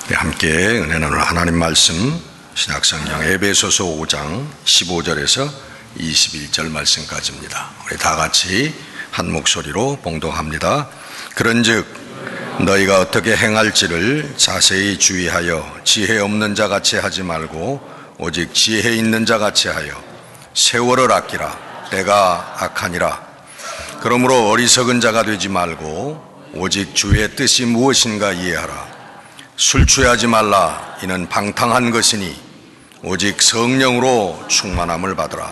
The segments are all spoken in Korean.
네, 함께 은혜 나눌 하나님 말씀 신약성경 에베소서 5장 15절에서 21절 말씀까지입니다. 우리 다 같이 한 목소리로 봉독합니다. 그런즉 너희가 어떻게 행할지를 자세히 주의하여 지혜 없는 자 같이 하지 말고 오직 지혜 있는 자 같이 하여 세월을 아끼라. 때가 악하니라. 그러므로 어리석은 자가 되지 말고 오직 주의 뜻이 무엇인가 이해하라. 술 취하지 말라. 이는 방탕한 것이니 오직 성령으로 충만함을 받으라.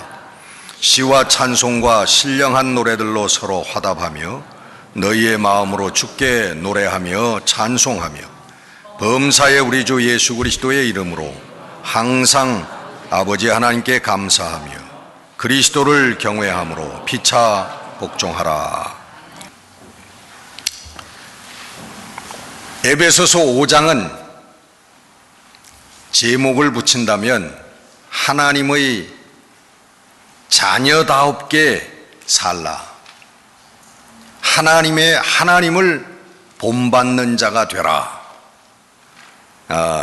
시와 찬송과 신령한 노래들로 서로 화답하며 너희의 마음으로 주께 노래하며 찬송하며 범사의 우리 주 예수 그리스도의 이름으로 항상 아버지 하나님께 감사하며 그리스도를 경외함으로 피차 복종하라. 에베소서 5장은 제목을 붙인다면 하나님의 자녀다웁게 살라. 하나님을 본받는 자가 되라.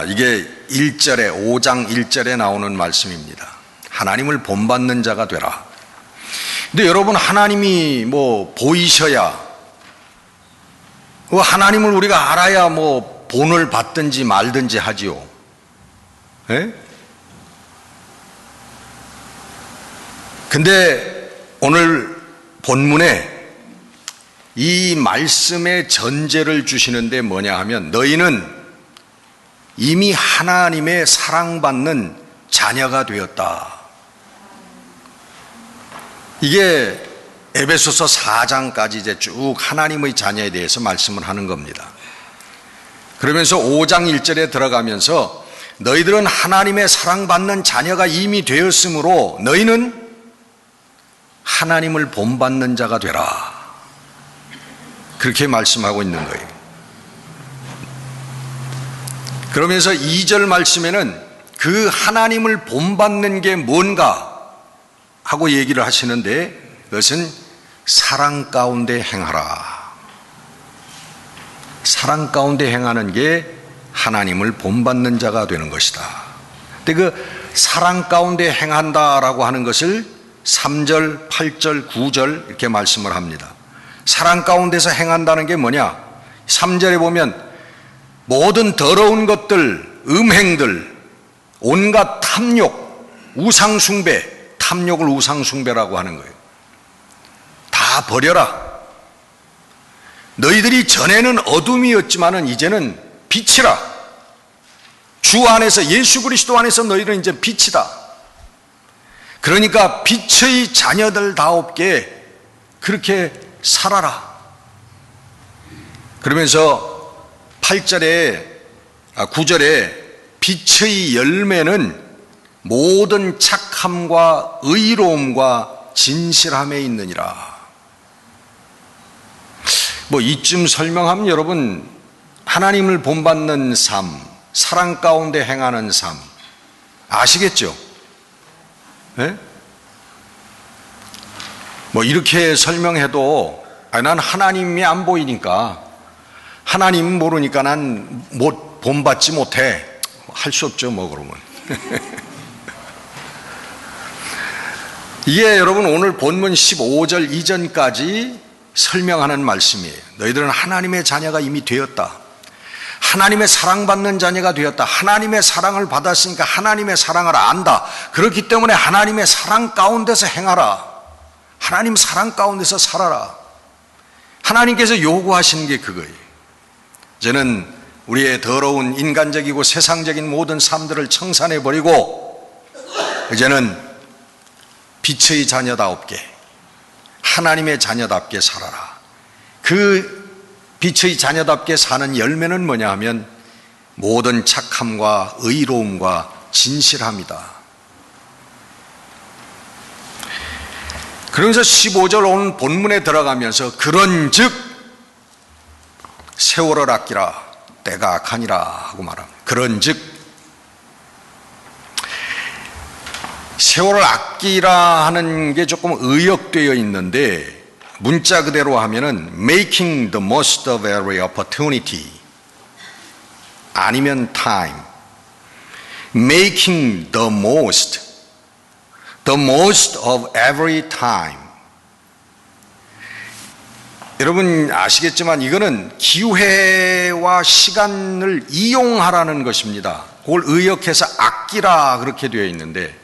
이게 1절에 5장 1절에 나오는 말씀입니다. 하나님을 본받는 자가 되라. 근데 여러분, 하나님이 보이셔야, 하나님을 우리가 알아야 본을 받든지 말든지 하지요. 예? 근데 오늘 본문에 이 말씀의 전제를 주시는데 뭐냐 하면 너희는 이미 하나님의 사랑받는 자녀가 되었다. 이게 에베소서 4장까지 이제 쭉 하나님의 자녀에 대해서 말씀을 하는 겁니다. 그러면서 5장 1절에 들어가면서 너희들은 하나님의 사랑받는 자녀가 이미 되었으므로 너희는 하나님을 본받는 자가 되라. 그렇게 말씀하고 있는 거예요. 그러면서 2절 말씀에는 그 하나님을 본받는 게 뭔가 하고 얘기를 하시는데 그것은 사랑 가운데 행하라. 사랑 가운데 행하는 게 하나님을 본받는 자가 되는 것이다. 근데 그 사랑 가운데 행한다라고 하는 것을 3절, 8절, 9절 이렇게 말씀을 합니다. 사랑 가운데서 행한다는 게 뭐냐? 3절에 보면 모든 더러운 것들, 음행들, 온갖 탐욕, 우상숭배, 탐욕을 우상숭배라고 하는 거예요. 다 버려라. 너희들이 전에는 어둠이었지만은 이제는 빛이라. 주 안에서, 예수 그리스도 안에서 너희들은 이제 빛이다. 그러니까 빛의 자녀들다웁게 그렇게 살아라. 그러면서 9절에 빛의 열매는 모든 착함과 의로움과 진실함에 있느니라. 이쯤 설명하면 여러분, 하나님을 본받는 삶, 사랑 가운데 행하는 삶 아시겠죠? 네? 이렇게 설명해도 난 하나님이 안 보이니까, 하나님 모르니까 난 본받지 못해. 할 수 없죠, 그러면. 이게 여러분 오늘 본문 15절 이전까지 설명하는 말씀이에요. 너희들은 하나님의 자녀가 이미 되었다. 하나님의 사랑받는 자녀가 되었다. 하나님의 사랑을 받았으니까 하나님의 사랑을 안다. 그렇기 때문에 하나님의 사랑 가운데서 행하라. 하나님 사랑 가운데서 살아라. 하나님께서 요구하시는 게 그거예요. 이제는 우리의 더러운 인간적이고 세상적인 모든 삶들을 청산해버리고 이제는 빛의 자녀다웁게, 하나님의 자녀답게 살아라. 그 빛의 자녀답게 사는 열매는 뭐냐 하면 모든 착함과 의로움과 진실함이다. 그러면서 15절 오늘 본문에 들어가면서 그런즉 세월을 아끼라. 때가 악하니라 하고 말합니다. 그런즉 세월을 아끼라 하는 게 조금 의역되어 있는데 문자 그대로 하면은 making the most of every opportunity, 아니면 time, making the most of every time. 여러분 아시겠지만 이거는 기회와 시간을 이용하라는 것입니다. 그걸 의역해서 아끼라 그렇게 되어 있는데,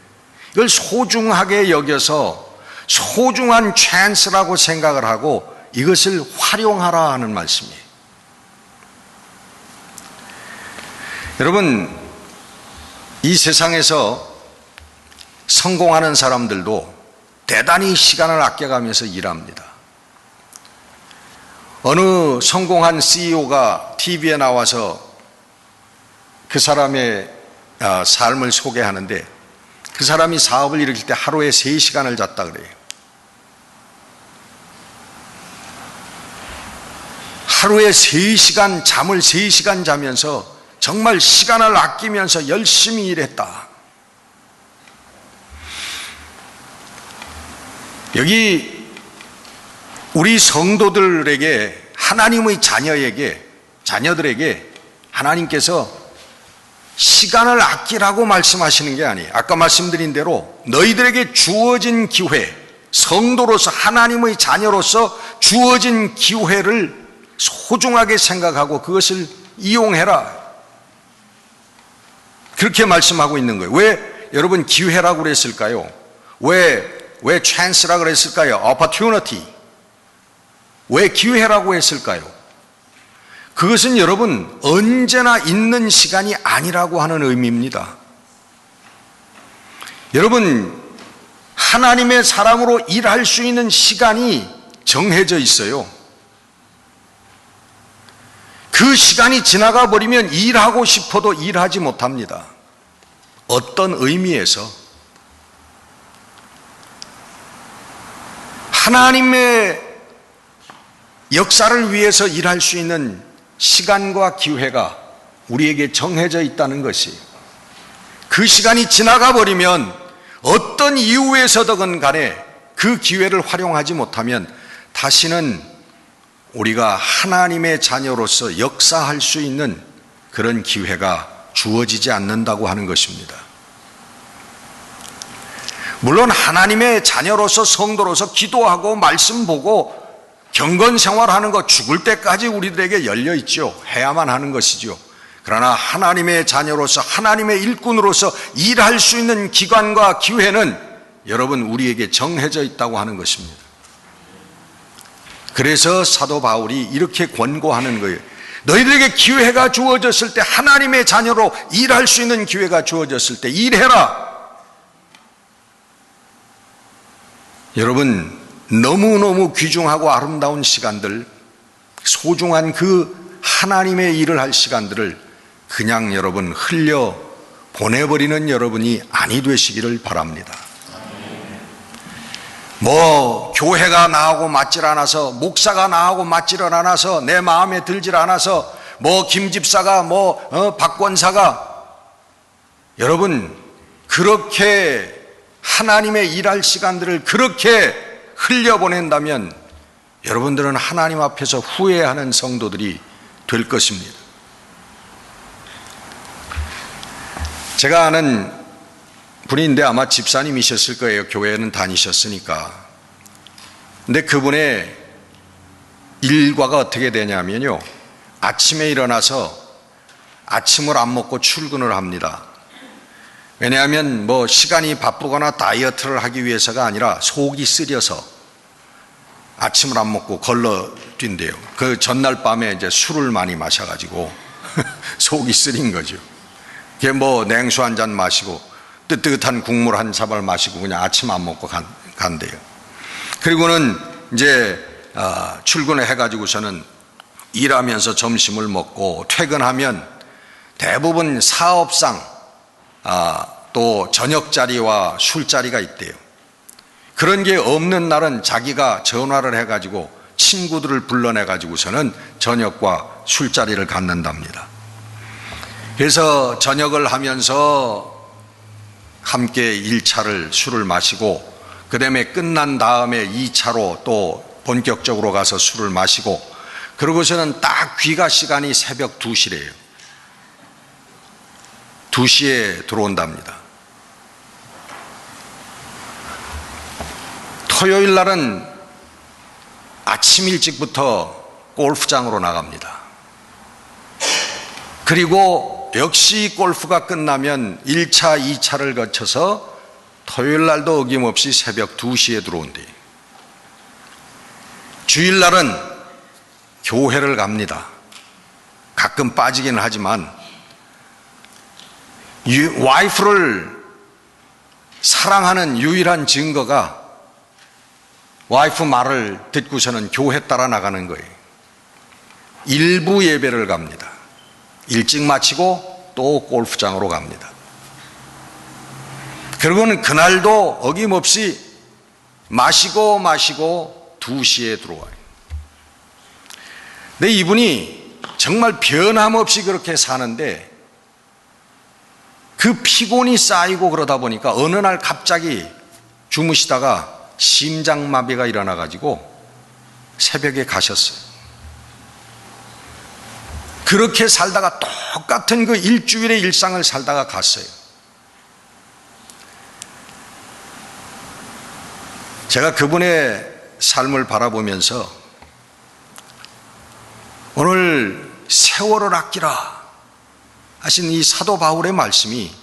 이걸 소중하게 여겨서 소중한 찬스라고 생각을 하고 이것을 활용하라 하는 말씀이에요. 여러분, 이 세상에서 성공하는 사람들도 대단히 시간을 아껴가면서 일합니다. 어느 성공한 CEO가 TV에 나와서 그 사람의 삶을 소개하는데, 그 사람이 사업을 일으킬 때 하루에 3시간을 잤다 그래요. 하루에 3시간, 잠을 3시간 자면서 정말 시간을 아끼면서 열심히 일했다. 여기 우리 성도들에게, 하나님의 자녀들에게 하나님께서 시간을 아끼라고 말씀하시는 게 아니에요. 아까 말씀드린 대로 너희들에게 주어진 기회, 성도로서 하나님의 자녀로서 주어진 기회를 소중하게 생각하고 그것을 이용해라, 그렇게 말씀하고 있는 거예요. 왜 여러분 기회라고 그랬을까요? 왜 찬스라고 그랬을까요? opportunity. 왜 기회라고 했을까요? 그것은 여러분 언제나 있는 시간이 아니라고 하는 의미입니다. 여러분, 하나님의 사람으로 일할 수 있는 시간이 정해져 있어요. 그 시간이 지나가 버리면 일하고 싶어도 일하지 못합니다. 어떤 의미에서 하나님의 역사를 위해서 일할 수 있는 시간과 기회가 우리에게 정해져 있다는 것이, 그 시간이 지나가 버리면 어떤 이유에서든 간에 그 기회를 활용하지 못하면 다시는 우리가 하나님의 자녀로서 역사할 수 있는 그런 기회가 주어지지 않는다고 하는 것입니다. 물론 하나님의 자녀로서, 성도로서 기도하고 말씀 보고 경건 생활하는 것, 죽을 때까지 우리들에게 열려 있죠. 해야만 하는 것이죠. 그러나 하나님의 자녀로서, 하나님의 일꾼으로서 일할 수 있는 기간과 기회는 여러분 우리에게 정해져 있다고 하는 것입니다. 그래서 사도 바울이 이렇게 권고하는 거예요. 너희들에게 기회가 주어졌을 때, 하나님의 자녀로 일할 수 있는 기회가 주어졌을 때 일해라. 여러분, 너무너무 귀중하고 아름다운 시간들, 소중한 그 하나님의 일을 할 시간들을 그냥 여러분 흘려 보내버리는 여러분이 아니 되시기를 바랍니다. 뭐 교회가 나하고 맞질 않아서, 목사가 나하고 맞질 않아서, 내 마음에 들질 않아서, 뭐 김집사가 박권사가, 여러분 그렇게 하나님의 일할 시간들을 그렇게 흘려보낸다면 여러분들은 하나님 앞에서 후회하는 성도들이 될 것입니다. 제가 아는 분인데 아마 집사님이셨을 거예요. 교회는 다니셨으니까. 근데 그분의 일과가 어떻게 되냐면요, 아침에 일어나서 아침을 안 먹고 출근을 합니다. 왜냐하면 뭐 시간이 바쁘거나 다이어트를 하기 위해서가 아니라 속이 쓰려서 아침을 안 먹고 걸러 뛴대요. 그 전날 밤에 이제 술을 많이 마셔가지고 속이 쓰린 거죠. 그게 뭐 냉수 한 잔 마시고 뜨뜻한 국물 한 사발 마시고 그냥 아침 안 먹고 간대요. 그리고는 이제 출근을 해가지고서는 일하면서 점심을 먹고 퇴근하면 대부분 사업상 또 저녁자리와 술자리가 있대요. 그런 게 없는 날은 자기가 전화를 해가지고 친구들을 불러내가지고서는 저녁과 술자리를 갖는답니다. 그래서 저녁을 하면서 함께 1차를 술을 마시고, 그 다음에 끝난 다음에 2차로 또 본격적으로 가서 술을 마시고, 그러고서는 딱 귀가 시간이 새벽 2시래요. 2시에 들어온답니다. 토요일 날은 아침 일찍부터 골프장으로 나갑니다. 그리고 역시 골프가 끝나면 1차, 2차를 거쳐서 토요일 날도 어김없이 새벽 2시에 들어온대요. 주일날은 교회를 갑니다. 가끔 빠지기는 하지만 와이프를 사랑하는 유일한 증거가 와이프 말을 듣고서는 교회 따라 나가는 거예요. 일부 예배를 갑니다. 일찍 마치고 또 골프장으로 갑니다. 그리고는 그날도 어김없이 마시고 2시에 들어와요. 근데 이분이 정말 변함없이 그렇게 사는데 그 피곤이 쌓이고 그러다 보니까 어느 날 갑자기 주무시다가 심장마비가 일어나가지고 새벽에 가셨어요. 그렇게 살다가 똑같은 그 일주일의 일상을 살다가 갔어요. 제가 그분의 삶을 바라보면서 오늘 세월을 아끼라 하신 이 사도 바울의 말씀이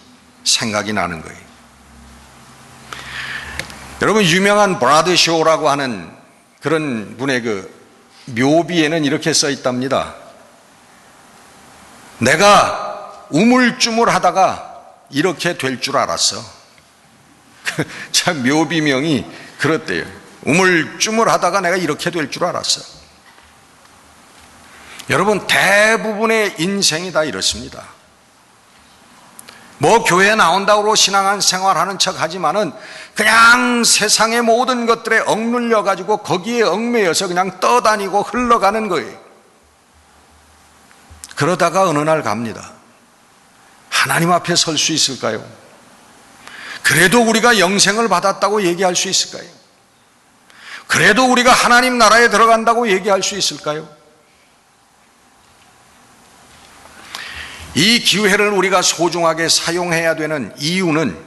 생각이 나는 거예요. 여러분, 유명한 브라드쇼라고 하는 그런 분의 그 묘비에는 이렇게 써 있답니다. 내가 우물쭈물 하다가 이렇게 될 줄 알았어. 참 묘비명이 그렇대요. 우물쭈물 하다가 내가 이렇게 될 줄 알았어. 여러분, 대부분의 인생이 다 이렇습니다. 뭐 교회 나온다고 신앙한 생활하는 척 하지만은 그냥 세상의 모든 것들에 억눌려 가지고 거기에 얽매여서 그냥 떠다니고 흘러가는 거예요. 그러다가 어느 날 갑니다. 하나님 앞에 설 수 있을까요? 그래도 우리가 영생을 받았다고 얘기할 수 있을까요? 그래도 우리가 하나님 나라에 들어간다고 얘기할 수 있을까요? 이 기회를 우리가 소중하게 사용해야 되는 이유는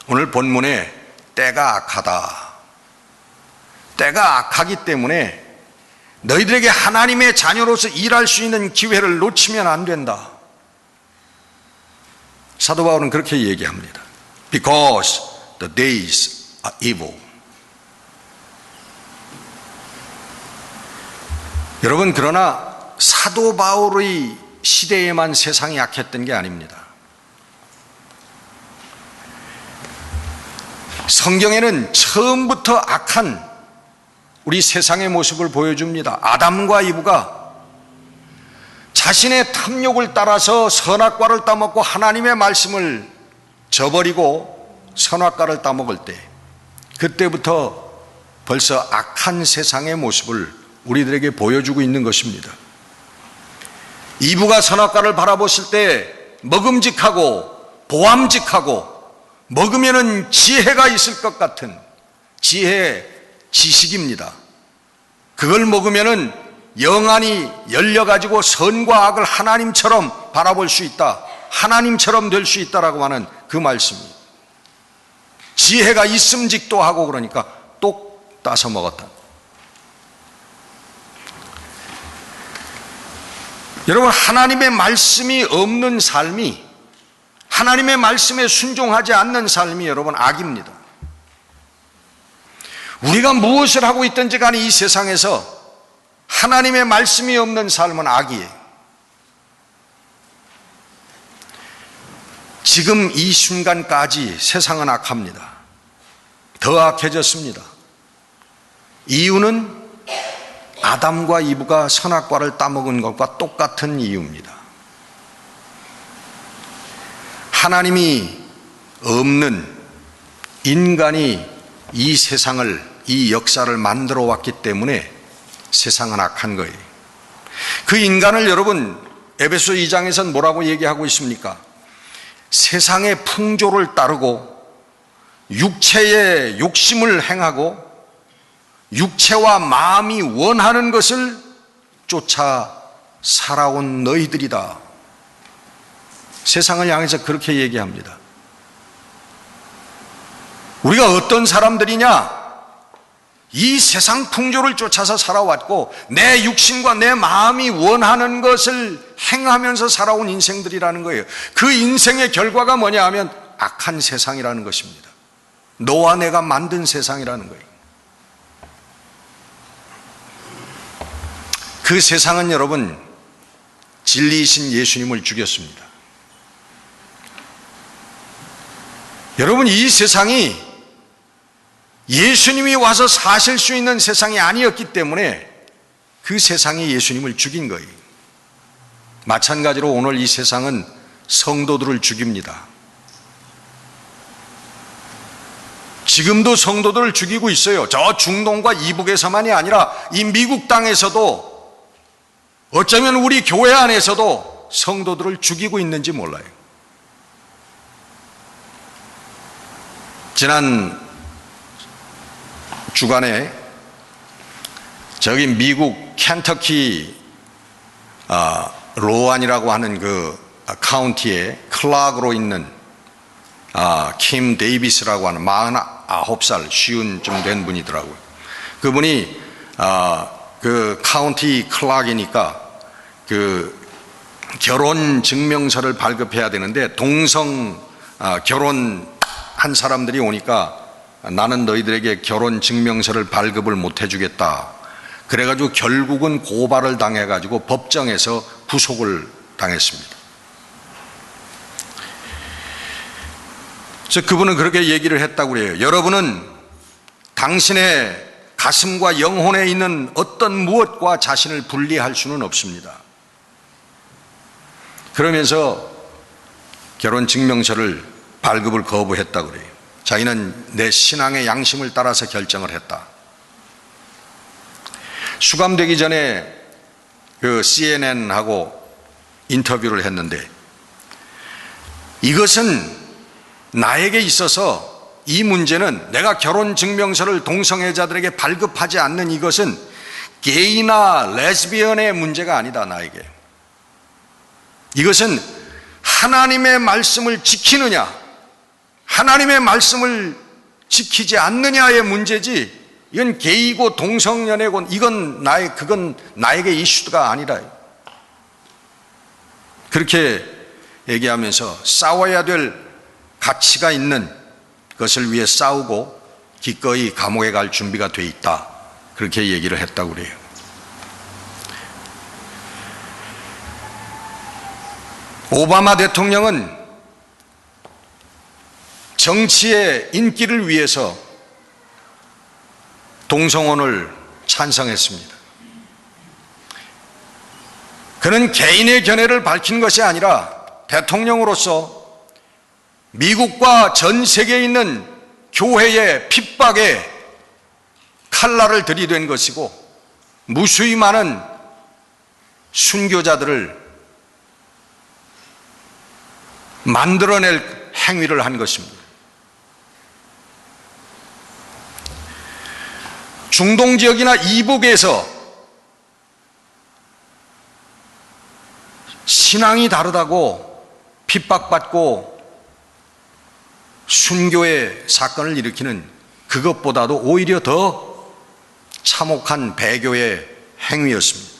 오늘 본문에 때가 악하다. 때가 악하기 때문에 너희들에게 하나님의 자녀로서 일할 수 있는 기회를 놓치면 안 된다. 사도 바울은 그렇게 얘기합니다. Because the days are evil. 여러분, 그러나 사도 바울의 시대에만 세상이 약했던 게 아닙니다. 성경에는 처음부터 악한 우리 세상의 모습을 보여줍니다. 아담과 이브가 자신의 탐욕을 따라서 선악과를 따먹고 하나님의 말씀을 저버리고 선악과를 따먹을 때, 그때부터 벌써 악한 세상의 모습을 우리들에게 보여주고 있는 것입니다. 이브가 선악과를 바라보실 때 먹음직하고 보암직하고 먹으면은 지혜가 있을 것 같은 지식입니다. 그걸 먹으면은 영안이 열려가지고 선과 악을 하나님처럼 바라볼 수 있다, 하나님처럼 될 수 있다라고 하는 그 말씀입니다. 지혜가 있음직도 하고 그러니까 똑 따서 먹었다. 여러분, 하나님의 말씀이 없는 삶이, 하나님의 말씀에 순종하지 않는 삶이 여러분 악입니다. 우리가 무엇을 하고 있든지 간에 이 세상에서 하나님의 말씀이 없는 삶은 악이에요. 지금 이 순간까지 세상은 악합니다. 더 악해졌습니다. 이유는 아담과 이브가 선악과를 따먹은 것과 똑같은 이유입니다. 하나님이 없는 인간이 이 세상을, 이 역사를 만들어 왔기 때문에 세상은 악한 거예요. 그 인간을 여러분 에베소 2장에서는 뭐라고 얘기하고 있습니까? 세상의 풍조를 따르고 육체의 욕심을 행하고 육체와 마음이 원하는 것을 쫓아 살아온 너희들이다. 세상을 향해서 그렇게 얘기합니다. 우리가 어떤 사람들이냐? 이 세상 풍조를 쫓아서 살아왔고 내 육신과 내 마음이 원하는 것을 행하면서 살아온 인생들이라는 거예요. 그 인생의 결과가 뭐냐 하면 악한 세상이라는 것입니다. 너와 내가 만든 세상이라는 거예요. 그 세상은 여러분 진리이신 예수님을 죽였습니다. 여러분, 이 세상이 예수님이 와서 사실 수 있는 세상이 아니었기 때문에 그 세상이 예수님을 죽인 거예요. 마찬가지로 오늘 이 세상은 성도들을 죽입니다. 지금도 성도들을 죽이고 있어요. 저 중동과 이북에서만이 아니라 이 미국 땅에서도, 어쩌면 우리 교회 안에서도 성도들을 죽이고 있는지 몰라요. 지난 주간에 저기 미국 켄터키 로안이라고 하는 그 카운티에 클락으로 있는 킴 데이비스라고 하는 49살 쉬운쯤 된 분이더라고요. 그분이 그 카운티 클락이니까 그 결혼 증명서를 발급해야 되는데 동성 결혼한 사람들이 오니까 나는 너희들에게 결혼 증명서를 발급을 못 해주겠다. 그래가지고 결국은 고발을 당해가지고 법정에서 구속을 당했습니다. 그래서 그분은 그렇게 얘기를 했다고 그래요. 여러분은 당신의 가슴과 영혼에 있는 어떤 무엇과 자신을 분리할 수는 없습니다. 그러면서 결혼 증명서를 발급을 거부했다고 그래요. 자기는 내 신앙의 양심을 따라서 결정을 했다. 수감되기 전에 그 CNN하고 인터뷰를 했는데, 이것은 나에게 있어서 이 문제는 내가 결혼 증명서를 동성애자들에게 발급하지 않는 이것은 게이나 레즈비언의 문제가 아니다. 나에게 이것은 하나님의 말씀을 지키느냐 하나님의 말씀을 지키지 않느냐의 문제지, 이건 게이고 동성연애고 그건 나에게 이슈가 아니라, 그렇게 얘기하면서 싸워야 될 가치가 있는 것을 위해 싸우고 기꺼이 감옥에 갈 준비가 돼 있다. 그렇게 얘기를 했다고 그래요. 오바마 대통령은 정치의 인기를 위해서 동성혼을 찬성했습니다. 그는 개인의 견해를 밝힌 것이 아니라 대통령으로서 미국과 전 세계에 있는 교회의 핍박에 칼날을 들이댄 것이고, 무수히 많은 순교자들을 만들어낼 행위를 한 것입니다. 중동 지역이나 이북에서 신앙이 다르다고 핍박받고 순교의 사건을 일으키는 그것보다도 오히려 더 참혹한 배교의 행위였습니다.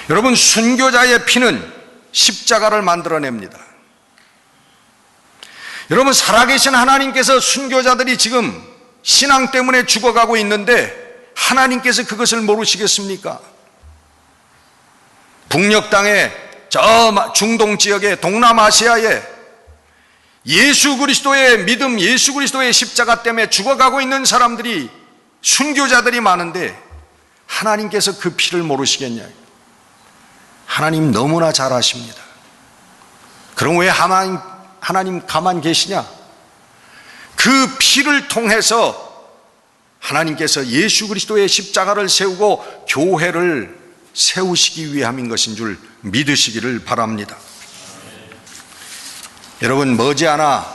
여러분, 순교자의 피는 십자가를 만들어냅니다. 여러분, 살아계신 하나님께서 순교자들이 지금 신앙 때문에 죽어가고 있는데 하나님께서 그것을 모르시겠습니까? 북녘 땅에 저 중동 지역에 동남아시아에 예수 그리스도의 믿음, 예수 그리스도의 십자가 때문에 죽어가고 있는 사람들이, 순교자들이 많은데 하나님께서 그 피를 모르시겠냐? 하나님 너무나 잘 아십니다. 그럼 왜 하나님 가만 계시냐? 그 피를 통해서 하나님께서 예수 그리스도의 십자가를 세우고 교회를 세우시기 위함인 것인 줄 믿으시기를 바랍니다. 여러분, 머지않아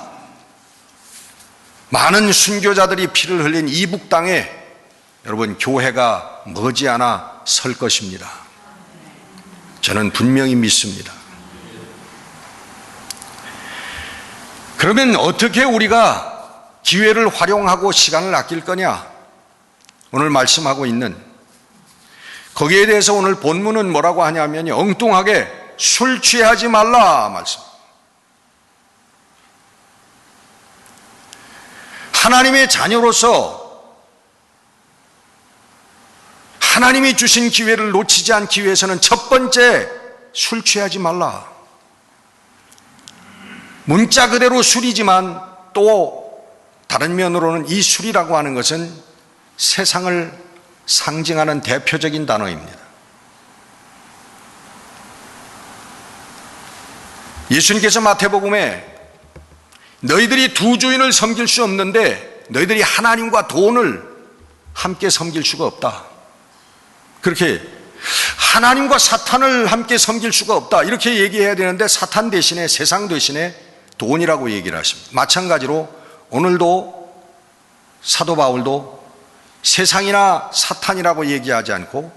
많은 순교자들이 피를 흘린 이북 땅에 여러분 교회가 머지않아 설 것입니다. 저는 분명히 믿습니다. 그러면 어떻게 우리가 기회를 활용하고 시간을 아낄 거냐? 오늘 말씀하고 있는 거기에 대해서 오늘 본문은 뭐라고 하냐면 엉뚱하게 술 취하지 말라 말씀. 하나님의 자녀로서 하나님이 주신 기회를 놓치지 않기 위해서는 첫 번째, 술 취하지 말라. 문자 그대로 술이지만 또 다른 면으로는 이 술이라고 하는 것은 세상을 상징하는 대표적인 단어입니다. 예수님께서 마태복음에 너희들이 두 주인을 섬길 수 없는데 너희들이 하나님과 돈을 함께 섬길 수가 없다. 그렇게 하나님과 사탄을 함께 섬길 수가 없다. 이렇게 얘기해야 되는데 사탄 대신에 세상 대신에 돈이라고 얘기를 하십니다. 마찬가지로 오늘도 사도 바울도 세상이나 사탄이라고 얘기하지 않고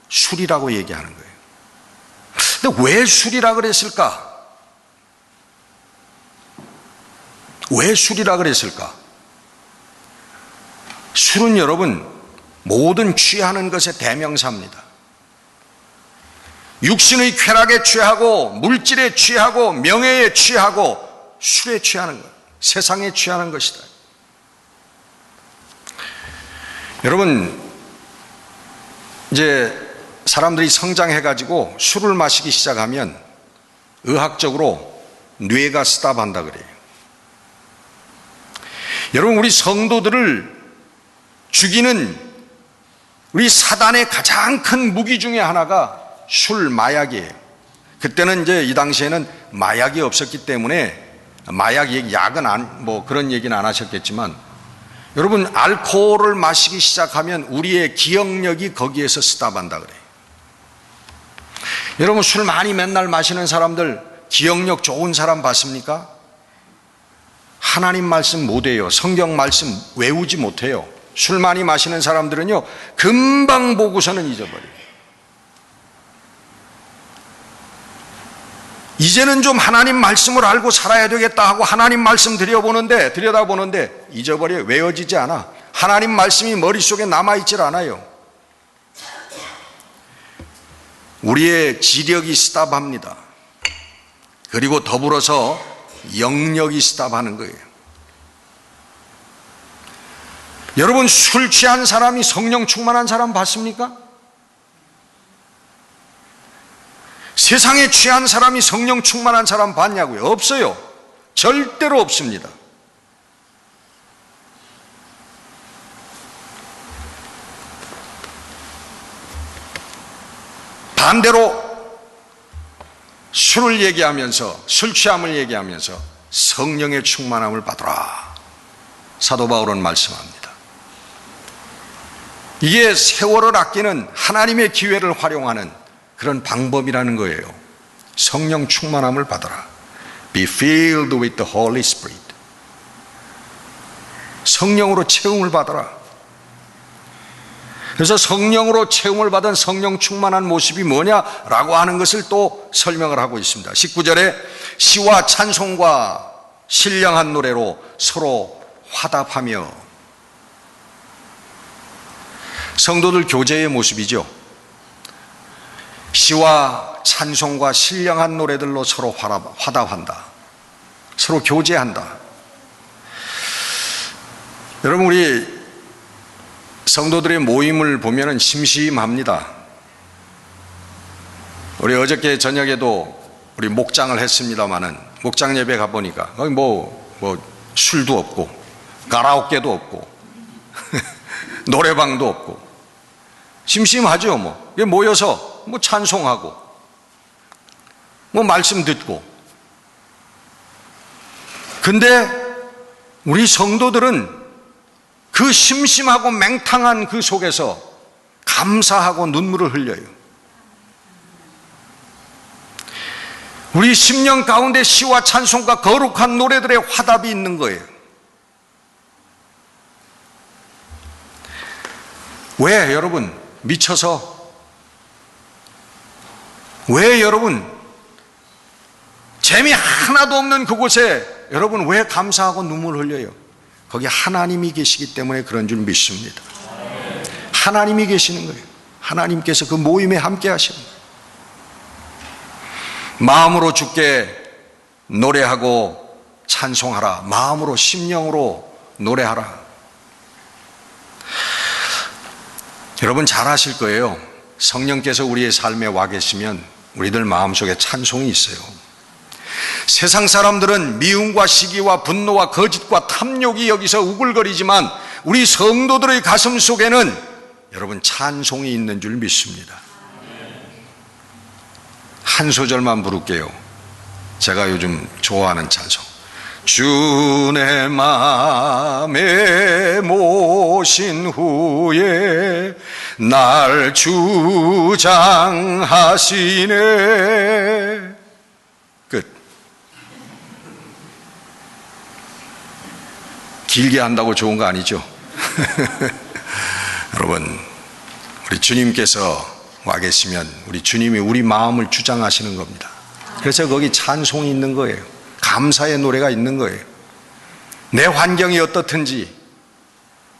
술이라고 얘기하는 거예요. 근데 왜 술이라 그랬을까? 왜 술이라 그랬을까? 술은 여러분 모든 취하는 것의 대명사입니다. 육신의 쾌락에 취하고 물질에 취하고 명예에 취하고 술에 취하는 것, 세상에 취하는 것이다. 여러분 이제 사람들이 성장해가지고 술을 마시기 시작하면 의학적으로 뇌가 스탑한다 그래요. 여러분 우리 성도들을 죽이는 우리 사단의 가장 큰 무기 중에 하나가 술, 마약이에요. 그때는 이제 이 당시에는 마약이 없었기 때문에 마약 얘기, 약은 뭐 그런 얘기는 안 하셨겠지만 여러분 알코올을 마시기 시작하면 우리의 기억력이 거기에서 스탑한다 그래요. 여러분 술 많이 맨날 마시는 사람들 기억력 좋은 사람 봤습니까? 하나님 말씀 못해요. 성경 말씀 외우지 못해요. 술 많이 마시는 사람들은요 금방 보고서는 잊어버려요. 이제는 좀 하나님 말씀을 알고 살아야 되겠다 하고 하나님 말씀 들여다보는데 잊어버려요. 외워지지 않아. 하나님 말씀이 머릿속에 남아있질 않아요. 우리의 지력이 스탑합니다. 그리고 더불어서 영역이 스탑하는 거예요. 여러분 술 취한 사람이 성령 충만한 사람 봤습니까? 세상에 취한 사람이 성령 충만한 사람 봤냐고요? 없어요. 절대로 없습니다. 반대로 술을 얘기하면서 술 취함을 얘기하면서 성령의 충만함을 받으라. 사도 바울은 말씀합니다. 이게 세월을 아끼는 하나님의 기회를 활용하는 그런 방법이라는 거예요. 성령 충만함을 받아라. Be filled with the Holy Spirit. 성령으로 채움을 받아라. 그래서 성령으로 채움을 받은 성령 충만한 모습이 뭐냐라고 하는 것을 또 설명을 하고 있습니다. 19절에 시와 찬송과 신령한 노래로 서로 화답하며. 성도들 교제의 모습이죠. 시와 찬송과 신령한 노래들로 서로 화답한다. 서로 교제한다. 여러분 우리 성도들의 모임을 보면 심심합니다. 우리 어저께 저녁에도 우리 목장을 했습니다마는 목장 예배 가보니까 거기 뭐 술도 없고 가라오케도 없고 노래방도 없고 심심하죠. 뭐 모여서 뭐 찬송하고 뭐 말씀 듣고. 근데 우리 성도들은 그 심심하고 맹탕한 그 속에서 감사하고 눈물을 흘려요. 우리 심령 가운데 시와 찬송과 거룩한 노래들의 화답이 있는 거예요. 왜 여러분 미쳐서, 왜 여러분 재미 하나도 없는 그곳에 여러분 왜 감사하고 눈물 흘려요? 거기 하나님이 계시기 때문에 그런 줄 믿습니다. 하나님이 계시는 거예요. 하나님께서 그 모임에 함께 하시는 거예요. 마음으로 주께 노래하고 찬송하라. 마음으로 심령으로 노래하라. 여러분 잘 아실 거예요. 성령께서 우리의 삶에 와 계시면 우리들 마음속에 찬송이 있어요. 세상 사람들은 미움과 시기와 분노와 거짓과 탐욕이 여기서 우글거리지만 우리 성도들의 가슴 속에는 여러분 찬송이 있는 줄 믿습니다. 한 소절만 부를게요. 제가 요즘 좋아하는 찬송. 주 내 맘에 모신 후에 날 주장하시네. 끝. 길게 한다고 좋은 거 아니죠? 여러분, 우리 주님께서 와 계시면 우리 주님이 우리 마음을 주장하시는 겁니다. 그래서 거기 찬송이 있는 거예요. 감사의 노래가 있는 거예요. 내 환경이 어떻든지,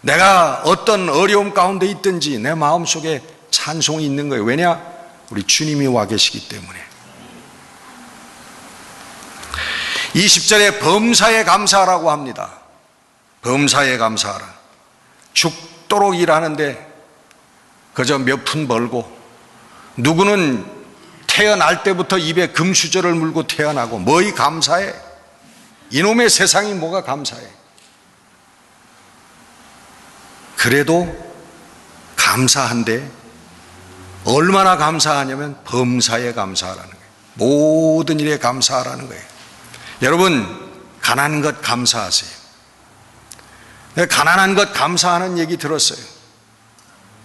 내가 어떤 어려움 가운데 있든지 내 마음속에 찬송이 있는 거예요. 왜냐? 우리 주님이 와 계시기 때문에. 20절에 범사에 감사하라고 합니다. 범사에 감사하라. 죽도록 일하는데 그저 몇 푼 벌고, 누구는 태어날 때부터 입에 금수저를 물고 태어나고 뭐이 감사해? 이놈의 세상이 뭐가 감사해? 그래도 감사한데 얼마나 감사하냐면 범사에 감사하라는 거예요. 모든 일에 감사하라는 거예요. 여러분 가난한 것 감사하세요. 내가 가난한 것 감사하는 얘기 들었어요.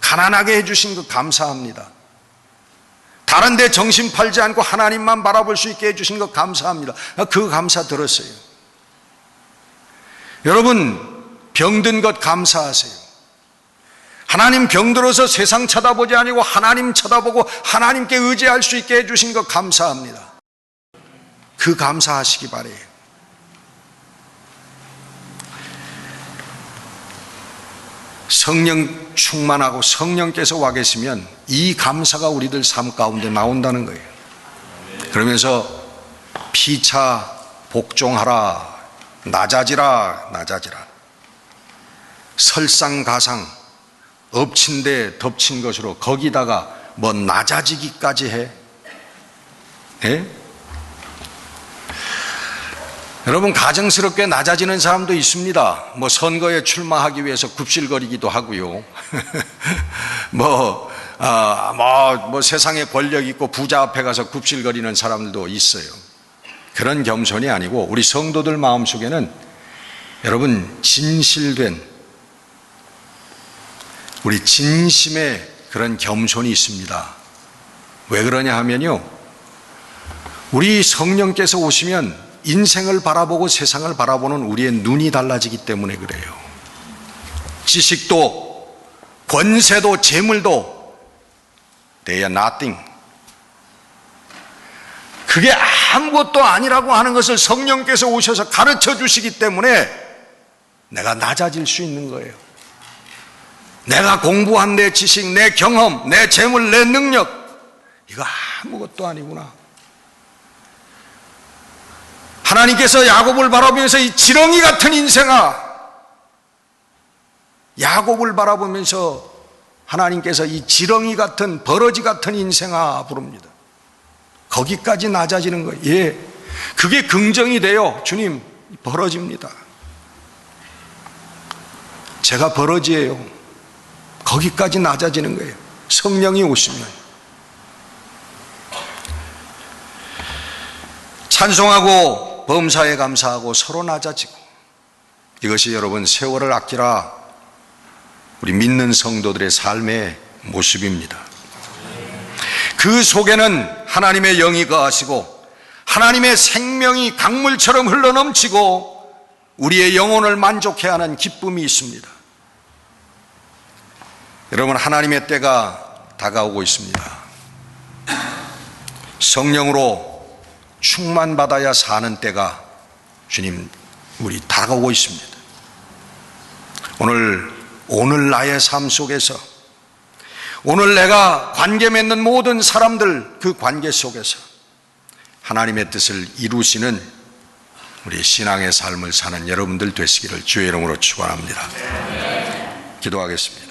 가난하게 해주신 것 감사합니다. 다른 데 정신 팔지 않고 하나님만 바라볼 수 있게 해주신 것 감사합니다. 그 감사 들었어요. 여러분 병든 것 감사하세요. 하나님 병들어서 세상 쳐다보지 아니고 하나님 쳐다보고 하나님께 의지할 수 있게 해주신 것 감사합니다. 그 감사하시기 바래요. 성령 충만하고 성령께서 와 계시면 이 감사가 우리들 삶 가운데 나온다는 거예요. 그러면서 피차 복종하라, 낮아지라, 낮아지라. 설상가상, 엎친 데 덮친 것으로 거기다가 뭐 낮아지기까지 해. 예? 여러분 가정스럽게 낮아지는 사람도 있습니다. 뭐 선거에 출마하기 위해서 굽실거리기도 하고요. 뭐 세상에 권력 있고 부자 앞에 가서 굽실거리는 사람들도 있어요. 그런 겸손이 아니고 우리 성도들 마음속에는 여러분 진실된 우리 진심의 그런 겸손이 있습니다. 왜 그러냐 하면요, 우리 성령께서 오시면 인생을 바라보고 세상을 바라보는 우리의 눈이 달라지기 때문에 그래요. 지식도 권세도 재물도 they are nothing. 그게 아무것도 아니라고 하는 것을 성령께서 오셔서 가르쳐 주시기 때문에 내가 낮아질 수 있는 거예요. 내가 공부한 내 지식, 내 경험, 내 재물, 내 능력, 이거 아무것도 아니구나. 하나님께서 야곱을 바라보면서 이 지렁이 같은 인생아, 야곱을 바라보면서 하나님께서 이 지렁이 같은 버러지 같은 인생아 부릅니다. 거기까지 낮아지는 거예요. 예, 그게 긍정이 돼요. 주님 버러지입니다. 제가 버러지예요. 거기까지 낮아지는 거예요. 성령이 오시면. 찬송하고 범사에 감사하고 서로 낮아지고, 이것이 여러분 세월을 아끼라 우리 믿는 성도들의 삶의 모습입니다. 그 속에는 하나님의 영이 거하시고 하나님의 생명이 강물처럼 흘러넘치고 우리의 영혼을 만족해 하는 기쁨이 있습니다. 여러분 하나님의 때가 다가오고 있습니다. 성령으로 충만받아야 사는 때가 주님, 우리 다가오고 있습니다. 오늘 나의 삶 속에서, 오늘 내가 관계 맺는 모든 사람들 그 관계 속에서 하나님의 뜻을 이루시는 우리 신앙의 삶을 사는 여러분들 되시기를 주의 이름으로 축원합니다. 기도하겠습니다.